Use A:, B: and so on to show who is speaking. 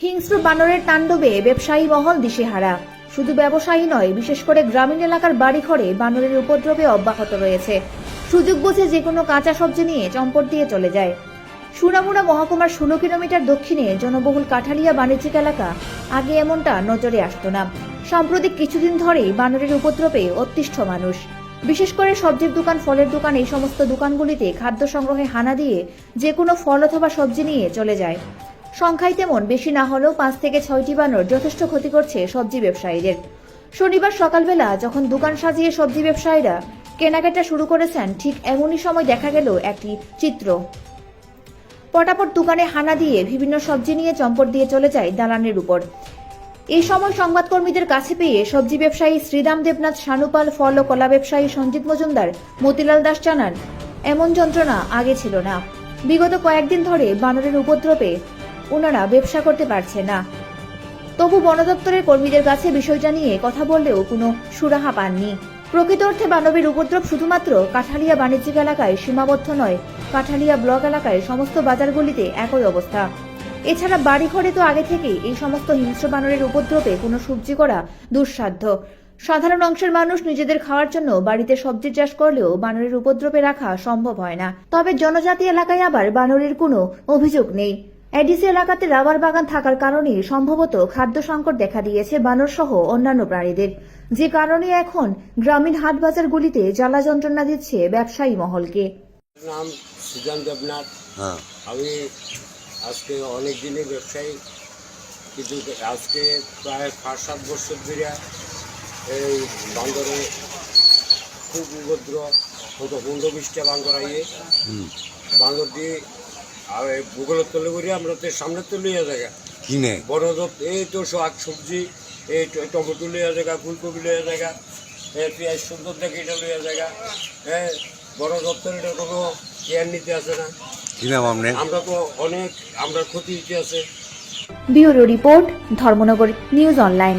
A: হিংস্র বানরের তাণ্ডবে ব্যবসায়ী মহল দিশেহারা। শুধু ব্যবসায়ী নয়, বিশেষ করে গ্রামীণ এলাকার বাড়িঘরে বানরের উপদ্রবে অব্যাহত রয়েছে। সুযোগ বুঝে যে কোনো কাঁচা সবজি নিয়ে চম্পট দিয়ে চলে যায়। সোনামুড়া মহকুমার 16 কিলোমিটার দক্ষিণে জনবহুল কাঠালিয়া বাণিজ্যিক এলাকা। আগে এমনটা নজরে আসতো না। সাম্প্রতিক কিছুদিন ধরেই বানরের উপদ্রবে অতিষ্ঠ মানুষ। বিশেষ করে সবজির দোকান, ফলের দোকান, এই সমস্ত দোকানগুলিতে খাদ্য সংগ্রহে হানা দিয়ে যে কোনো ফল অথবা সবজি নিয়ে চলে যায়। সংখ্যায় তেমন বেশি না হলেও 5 থেকে 6টি বানর যথেষ্ট ক্ষতি করছে সবজি ব্যবসায়ীদের। শনিবার সকালবেলা যখন দোকান সাজিয়ে সবজি ব্যবসায়ীরা কেনাকাটা শুরু করেছেন, ঠিক এমনই সময় দেখা গেল একটি চিত্র। পটাপট দোকানে হানা দিয়ে বিভিন্ন সবজি নিয়ে চম্পট দিয়ে চলে যায় দালানের উপর। এই সময় সংবাদকর্মীদের কাছে পেয়ে সবজি ব্যবসায়ী শ্রীরাম দেবনাথ সানুপাল, ফল ও কলা ব্যবসায়ী সঞ্জিত মজুমদার, মতিলাল দাস জানান, এমন যন্ত্রণা আগে ছিল না। বিগত কয়েকদিন ধরে বানরের উপদ্রবে ওনারা ব্যবসা করতে পারছে না। তবু বন দপ্তরের কর্মীদের কাছে বিষয়টা নিয়ে কথা বললেও কোনো সুরাহা পাননি। প্রকৃত অর্থে বানরের উপদ্রব শুধুমাত্র কাঠালিয়া বাণিজ্যিক এলাকায় সীমাবদ্ধ নয়, কাঠালিয়া ব্লক এলাকায় সমস্ত বাজারগুলিতে একই অবস্থা। এছাড়া বাড়িঘরে তো আগে থেকেই এই সমস্ত হিংস্র বানরের উপদ্রবে কোনো সবজি করা দুঃসাধ্য। সাধারণ অংশের মানুষ নিজেদের খাওয়ার জন্য বাড়িতে সবজি চাষ করলেও বানরের উপদ্রবে রাখা সম্ভব হয় না। তবে জনজাতি এলাকায় আবার বানরের কোনো অভিযোগ নেই। এডিসি এলাকাতে রাবার বাগান থাকার কারণে সম্ভবত খাদ্য সংকট দেখা দিয়েছে বানর সহ অন্যান্য প্রাণীদের, যে কারণে এখন গ্রামীণ হাট বাজারগুলিতে জ্বালা যন্ত্রণা দিচ্ছে ব্যবসায়ী মহলকে।
B: নাম শ্রীরাম দেবনাথ। আমি আজকে অনেক দিনের ব্যবসায়ী, কিন্তু আজকে প্রায় 5-7 বছর ধরে এই বান্দরে খুব উপদ্র হতো। 15-20টা বান্দর আইয়ে বান্দর দিয়ে আর ভূগোলের তলে করি আমরা তো সামনে তো লইয়া জায়গা কিনে বড় এই তো শাক সবজি, এই টমেটো লইয়া জায়গা, ফুলকপি লইয়া জায়গা, পেঁয়াজ সুন্দর দেখে এটা লইয়া জায়গা। হ্যাঁ, বড় দপ্তর এটা কোনো কেয়ার নিতে আসে না। আমরা তো অনেক আমরা ক্ষতি হইতে আছে।
A: Bureau report, Dharmanagar news online.